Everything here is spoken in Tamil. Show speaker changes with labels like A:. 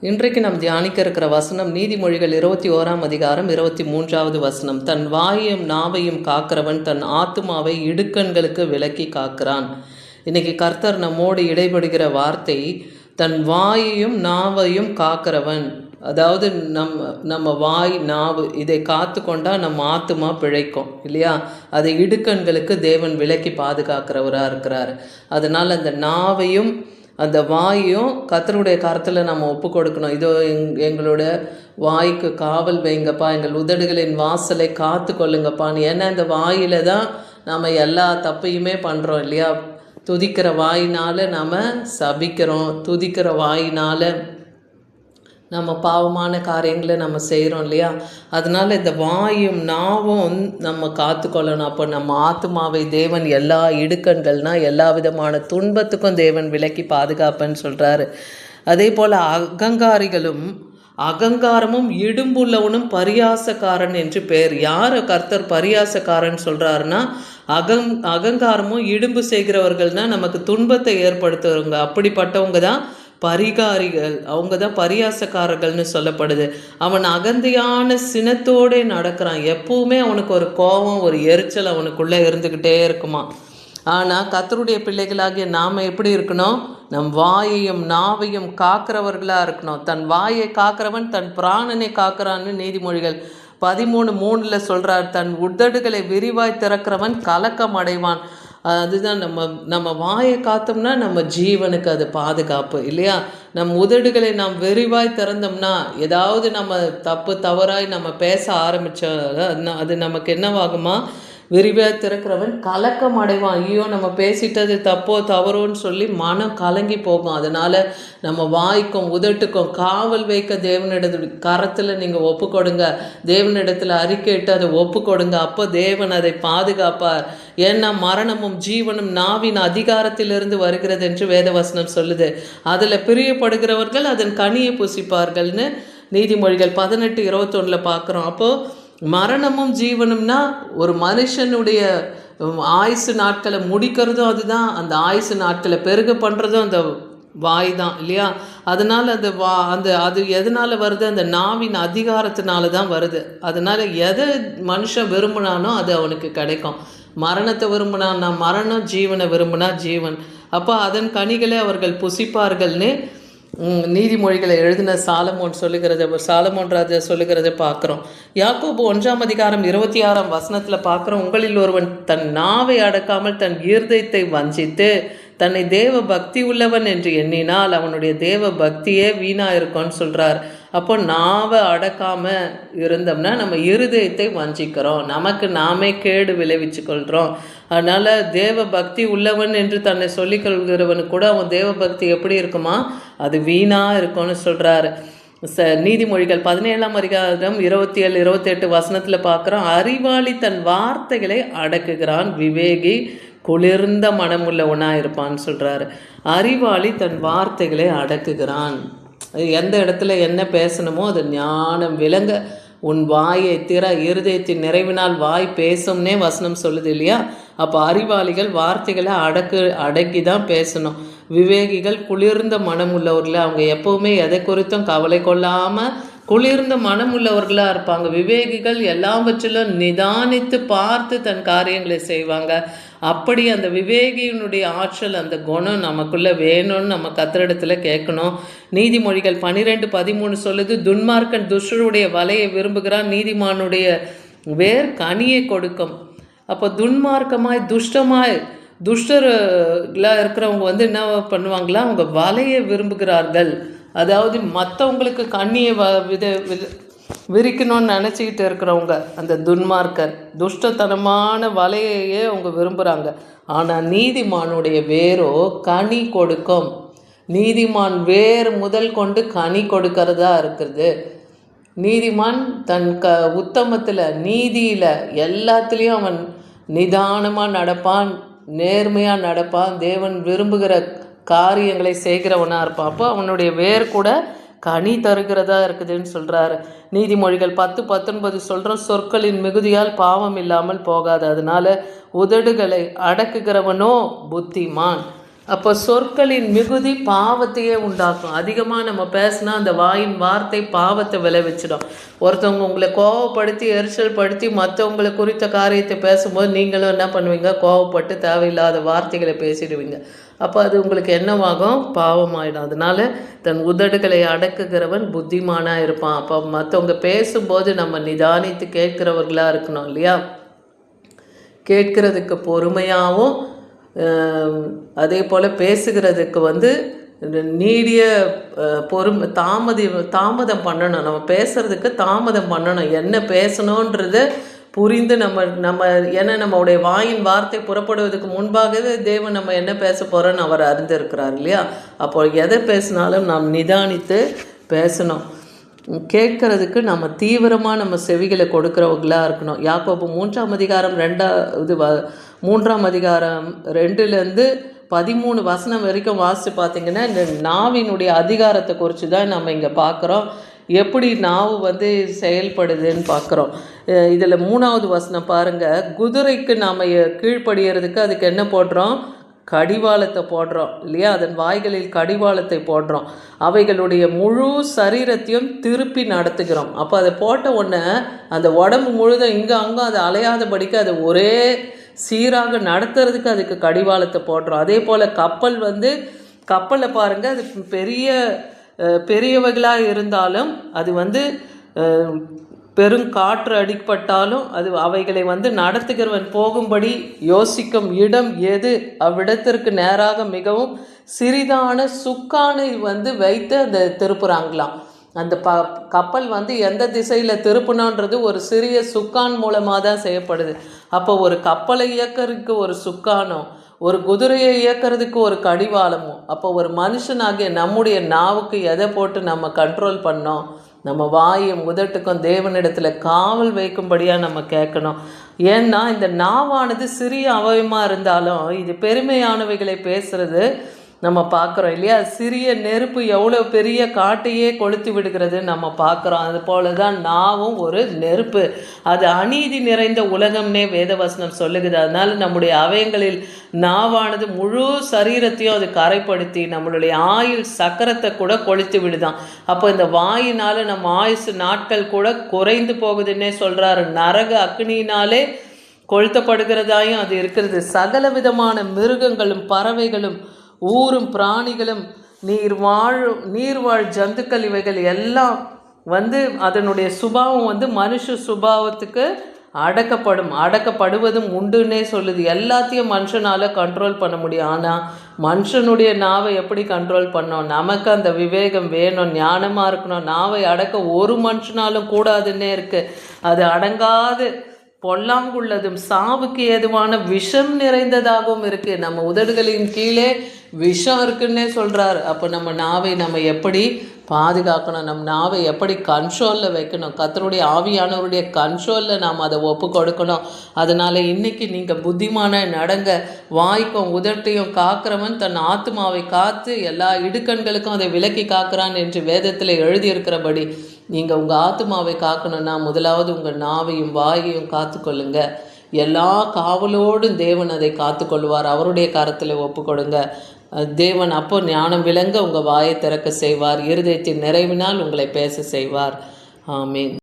A: இன்றைக்கு நாம் தியானிக்க இருக்கிற வசனம் நீதிமொழிகள் 21ஆம் அதிகாரம் 23வது வசனம். தன் வாயையும் நாவையும் காக்கிறவன் தன் ஆத்துமாவை இடுக்கண்களுக்கு விலக்கி காக்கிறான். இன்னைக்கு கர்த்தர் நம்மோடு இடைபடுகிற வார்த்தை தன் வாயையும் நாவையும் காக்கிறவன். அதாவது நம்ம வாய் நாவு இதை காத்து கொண்டா நம்ம ஆத்துமா பிழைக்கும் இல்லையா? அதை இடுக்கண்களுக்கு தேவன் விலக்கி பாதுகாக்கிறவராக இருக்கிறார். அதனால் அந்த நாவையும் அந்த வாயும் கர்த்தருடைய கரத்தில் நம்ம ஒப்பு கொடுக்கணும். இதோ எங்களோட வாய்க்கு காவல் வைங்கப்பா, எங்கள் உதடுகளின் வாசலை காத்து கொள்ளுங்கப்பான்னு. ஏன்னா இந்த வாயில் தான் நம்ம எல்லா தப்பையுமே பண்ணுறோம் இல்லையா? துதிக்கிற வாயினால் நம்ம சபிக்கிறோம், துதிக்கிற வாயினால் நம்ம பாவமான காரியங்களை நம்ம செய்கிறோம் இல்லையா? அதனால் இந்த வாயும் நாவும் நம்ம காத்துக்கொள்ளணும். அப்போ நம்ம ஆத்துமாவை தேவன் எல்லா இடுக்கண்கள்னால் எல்லா விதமான துன்பத்துக்கும் தேவன் விலக்கி பாதுகாப்பேன்னு சொல்கிறாரு. அதே போல் அகங்காரமும் இடும்புள்ளவனும் பரியாசக்காரன் என்று பேர். யார் கர்த்தர் பரியாசக்காரன் சொல்கிறாருன்னா, அகங்காரமும் இடும்பு செய்கிறவர்கள்னால் நமக்கு துன்பத்தை ஏற்படுத்துறவங்க, அப்படிப்பட்டவங்க தான் பரிகாரிகள், அவங்க தான் பரியாசக்காரர்கள்னு சொல்லப்படுது. அவன் அகந்தையான சினத்தோடு நடக்கிறான். எப்பவுமே அவனுக்கு ஒரு கோபம், ஒரு எரிச்சல் அவனுக்குள்ளே இருந்துக்கிட்டே இருக்குமா. ஆனால் கர்த்தருடைய பிள்ளைகளாகிய நாம் எப்படி இருக்கணும்? நம் வாயையும் நாவையும் காக்கிறவர்களாக இருக்கணும். தன் வாயை காக்கிறவன் தன் பிராணனை காக்கிறான்னு நீதிமொழிகள் 13:3 சொல்கிறார். தன் உதடுகளை விரிவாய் திறக்கிறவன் கலக்கம் அடைவான். அதுதான் நம்ம வாயை காத்தோம்னா நம்ம ஜீவனுக்கு அது பாதுகாப்பு இல்லையா? நம் உதடுகளை நாம் விரிவாய் திறந்தோம்னா ஏதாவது நம்ம தவறாய் நம்ம பேச ஆரம்பித்தா அது நமக்கு என்னவாகுமா? விரிவாக திறக்கிறவன் கலக்கம் அடைவான். ஐயோ நம்ம பேசிட்டது தப்போ தவறோன்னு சொல்லி மனம் கலங்கி போகும். அதனால் நம்ம வாய்க்கும் உதட்டுக்கும் காவல் வைக்க தேவனிடத்துல கரத்தில் நீங்கள் ஒப்பு கொடுங்க, தேவனிடத்தில் அறிக்கையிட்டு அதை ஒப்பு கொடுங்க. அப்போ தேவன் அதை பாதுகாப்பார். ஏன்னா மரணமும் ஜீவனும் நாவின் அதிகாரத்திலிருந்து வருகிறது என்று வேதவசனம் சொல்லுது. அதில் பிரியப்படுகிறவர்கள் அதன் கனியை புசிப்பார்கள்னு நீதிமொழிகள் 18:21 பார்க்குறோம். அப்போது மரணமும் ஜீவனும்னா ஒரு மனுஷனுடைய ஆயுசு நாட்களை முடிக்கிறதும் அதுதான், அந்த ஆயுசு நாட்களை பெருக பண்ணுறதும் அந்த வாய் தான் இல்லையா? அதனால் அது எதனால் வருது? அந்த நாவின் அதிகாரத்தினால தான் வருது. அதனால் எதை மனுஷன் விரும்பினானோ அது அவனுக்கு கிடைக்கும். மரணத்தை விரும்பினா மரணம், ஜீவனை விரும்பினா ஜீவன். அப்போ அதன் கனிகளை அவர்கள் புசிப்பார்கள்னு நீதிமொழிகளை எழுதின சாலமோன் ராஜா சொல்லுகிறத பார்க்குறோம். யாக்கோபு 1ஆம் அதிகாரம் 26ஆம் வசனத்தில் பார்க்குறோம். உங்களில் ஒருவன் தன் நாவை அடக்காமல் தன் இருதயத்தை வஞ்சித்து தன்னை தேவ பக்தி உள்ளவன் என்று எண்ணினால் அவனுடைய தேவ பக்தியே வீணாக இருக்கும்னு சொல்கிறார். அப்போ நாவை அடக்காமல் இருந்தோம்னா நம்ம இருதயத்தை வஞ்சிக்கிறோம், நமக்கு நாமே கேடு விளைவிச்சு கொள்கிறோம். அதனால் தேவ பக்தி உள்ளவன் என்று தன்னை சொல்லிக்கொள்கிறவனுக்கு கூட அவன் தேவ பக்தி எப்படி இருக்குமா? அது வீணாக இருக்கும்னு சொல்கிறாரு. நீதிமொழிகள் 17ஆம் அதிகாரம் 27-28 வசனத்தில் பார்க்குறோம். அறிவாளி தன் வார்த்தைகளை அடக்குகிறான், விவேகி குளிர்ந்த மனமுள்ளவனாக இருப்பான்னு சொல்கிறாரு. அறிவாளி தன் வார்த்தைகளை அடக்குகிறான். எந்த இடத்துல என்ன பேசணுமோ அது ஞானம் விளங்க உன் வாயை திற, இருதயத்தின் நிறைவினால் வாய் பேசும்னே வசனம் சொல்லுது இல்லையா? அப்போ அறிவாளிகள் வார்த்தைகளை அடக்கி தான் பேசணும். விவேகிகள் குளிர்ந்த மனம் உள்ளவர்கள், அவங்க எப்போவுமே எதை குறித்தும் கவலை கொள்ளாமல் குளிர்ந்த மனம் உள்ளவர்களாக இருப்பாங்க. விவேகிகள் எல்லாவற்றிலும் நிதானித்து பார்த்து தன் காரியங்களை செய்வாங்க. அப்படி அந்த விவேகியினுடைய ஆற்றல், அந்த குணம் நமக்குள்ளே வேணும்னு நம்ம கர்த்தரிடத்தில் கேட்கணும். நீதிமொழிகள் 12:13 சொல்லுது, துன்மார்க்கன் துஷ்டருடைய வலையை விரும்புகிறான், நீதிமானுடைய வேர் கனியை கொடுக்கும். அப்போ துன்மார்க்கமாய் துஷ்டர்களாக இருக்கிறவங்க என்ன பண்ணுவாங்களா? அவங்க வலையை விரும்புகிறார்கள். அதாவது மற்றவங்களுக்கு கண்ணியை விரிக்கணும்னு நினச்சிக்கிட்டு இருக்கிறவங்க அந்த துன்மார்க்கர் துஷ்டத்தனமான வலையையே அவங்க விரும்புகிறாங்க. ஆனால் நீதிமானுடைய வேரோ கனி கொடுக்கும். நீதிமான் வேர் முதல் கொண்டு கனி கொடுக்கறதா இருக்கிறது. நீதிமான் தன் உத்தமத்தில் நீதியில் எல்லாத்துலேயும் அவன் நிதானமாக நடப்பான், நேர்மையாக நடப்பான், தேவன் விரும்புகிற காரியங்களை செய்கிறவனாக இருப்பான். அப்போ அவனுடைய வேர் கூட கனி தருகிறதா இருக்குதுன்னு சொல்கிறாரு. நீதிமொழிகள் 10:19 சொல்கிறோம், சொற்களின் மிகுதியால் பாவம் இல்லாமல் போகாது, அதனால் உதடுகளை அடக்குகிறவனோ புத்திமான். அப்போ சொற்களின் மிகுதி பாவத்தையே உண்டாக்கும். அதிகமாக நம்ம பேசினா அந்த வாயின் வார்த்தை பாவத்தை விளைவிச்சிடும். ஒருத்தவங்க உங்களை கோவப்படுத்தி எரிச்சல் படுத்தி மற்றவங்களை குறித்த காரியத்தை பேசும்போது நீங்களும் என்ன பண்ணுவீங்க? கோவப்பட்டு தேவையில்லாத வார்த்தைகளை பேசிடுவீங்க. அப்போ அது உங்களுக்கு என்னவாகும்? பாவமாயிடும். அதனால தன் உதடுகளை அடக்குகிறவன் புத்திமானாக இருப்பான். அப்போ மற்றவங்க பேசும்போது நம்ம நிதானித்து கேட்கிறவர்களாக இருக்கணும் இல்லையா? கேட்கிறதுக்கு பொறுமையாகவும் அதே போல் பேசுகிறதுக்கு நீடிய தாமதம் பண்ணணும். நம்ம பேசுகிறதுக்கு தாமதம் பண்ணணும். என்ன பேசணுன்றத புரிந்து ஏன்னா நம்மளுடைய வாயின் வார்த்தை புறப்படுவதற்கு முன்பாகவே தேவன் நம்ம என்ன பேச போகிறோன்னு அவர் அறிந்திருக்கிறார் இல்லையா? அப்போ எதை பேசினாலும் நாம் நிதானித்து பேசணும். கேட்கறதுக்கு நம்ம தீவிரமாக நம்ம செவிகளை கொடுக்குறவங்களாக இருக்கணும். யாக்கோபு 3ஆம் அதிகாரம் 3ஆம் அதிகாரம் 2-13 வரைக்கும் வாசித்து பார்த்திங்கன்னா இந்த நாவினுடைய அதிகாரத்தை குறித்து தான் நம்ம இங்கே பார்க்குறோம். எப்படி நாவு செயல்படுதுன்னு பார்க்குறோம். இதில் 3ஆவது வசனம் பாருங்கள். குதிரைக்கு நாம் கீழ்ப்படியறதுக்கு அதுக்கு என்ன போடுறோம்? கடிவாளத்தை போடுறோம் இல்லையா? அதன் வாய்களில் கடிவாளத்தை போடுறோம். அவைகளுடைய முழு சரீரத்தையும் திருப்பி நடத்துகிறோம். அப்போ அதை போட்ட உடனே அந்த உடம்பு முழுதும் இங்கே அங்கே அதை அலையாதபடிக்கு அதை ஒரே சீராக நடத்துறதுக்கு அதுக்கு கடிவாளத்தை போடுறோம். அதே போல் கப்பலை பாருங்கள். அது பெரியவர்களாக இருந்தாலும் அது பெருங்காற்று அடிப்பட்டாலும் அது அவைகளை நடத்துகிறவன் போகும்படி யோசிக்கும் இடம் எது? அவ்விடத்திற்கு நேராக மிகவும் சிறிதான சுக்கானை வைத்து அந்த திருப்புறாங்களாம். அந்த கப்பல் எந்த திசையில் திருப்பணுன்றது ஒரு சிறிய சுக்கான் மூலமாக தான் செய்யப்படுது. அப்போ ஒரு கப்பலை இயக்கிறதுக்கு ஒரு சுக்கானோ, ஒரு குதிரையை இயக்கிறதுக்கு ஒரு கடிவாளமோ, அப்போ ஒரு மனுஷனாகிய நம்முடைய நாவுக்கு எதை போட்டு நம்ம கண்ட்ரோல் பண்ணோம்? நம்ம வாயும் உதட்டுக்கும் தேவனிடத்தில் காவல் வைக்கும்படியாக நம்ம கேட்கணும். ஏன்னா இந்த நாவானது சிறிய அவயமாக இருந்தாலும் இது பெருமையானவைகளை பேசுகிறது நம்ம பார்க்குறோம் இல்லையா? சிறிய நெருப்பு எவ்வளோ பெரிய காட்டையே கொளுத்தி விடுகிறது நம்ம பார்க்குறோம். அது போல தான் நாவும் ஒரு நெருப்பு. அது அநீதி நிறைந்த உலகம்னே வேதவசனம் சொல்லுகிறது. அதனால் நம்முடைய அவயங்களில் நாவானது முழு சரீரத்தையும் அது கரைப்படுத்தி நம்மளுடைய ஆயுள் சக்கரத்தை கூட கொளுத்தி விடுதான். அப்போ இந்த வாயினால் நம்ம ஆயுசு நாட்கள் கூட குறைந்து போகுதுன்னே சொல்கிறாரு. நரக அக்னியினாலே கொளுத்தப்படுகிறதாயும் அது இருக்கிறது. சகல விதமான மிருகங்களும் பறவைகளும் ஊரும் பிராணிகளும் நீர்வாழ் ஜந்துக்கள் இவைகள் எல்லாம் அதனுடைய சுபாவம் மனுஷ சுபாவத்துக்கு அடக்கப்படுவதும் உண்டுன்னே சொல்லுது. எல்லாத்தையும் மனுஷனால் கண்ட்ரோல் பண்ண முடியும். ஆனால் மனுஷனுடைய நாவை எப்படி கண்ட்ரோல் பண்ணோம்? நமக்கு அந்த விவேகம் வேணும், ஞானமாக இருக்கணும். நாவை அடக்க ஒரு மனுஷனாலும் கூடாதுன்னே இருக்குது. அது அடங்காது பொல்லாங்குள்ளதும் சாவுக்கு ஏதுவான விஷம் நிறைந்ததாகவும் இருக்குது. நம்ம உதடுகளின் கீழே விஷம் இருக்குன்னே சொல்கிறார். அப்போ நம்ம நாவை நம்ம எப்படி பாதுகாக்கணும்? நம்ம நாவை எப்படி கண்ட்ரோலில் வைக்கணும்? கர்த்தருடைய ஆவியானவருடைய கண்ட்ரோலில் நாம் அதை ஒப்பு கொடுக்கணும். அதனால் இன்றைக்கி நீங்கள் புத்திமான நடங்க. வாய்க்கும் உதட்டையும் காக்கிறவன் தன் ஆத்மாவை காத்து எல்லா இடுக்கண்களுக்கும் அதை விலக்கி காக்கிறான் என்று வேதத்தில் எழுதியிருக்கிறபடி நீங்கள் உங்கள் ஆத்மாவை காக்கணும்னா முதலாவது உங்கள் நாவையும் வாயையும் காத்துக்கொள்ளுங்க. எல்லா காவலோடும் தேவன் அதை காத்துக்கொள்வார். அவருடைய கரத்தில் ஒப்பு கொடுங்க. தேவன் அப்போ ஞானம் விளங்க உங்கள் வாயை திறக்க செய்வார். இருதயத்தின் நிறைவினால் உங்களை பேச செய்வார். ஆமீன்.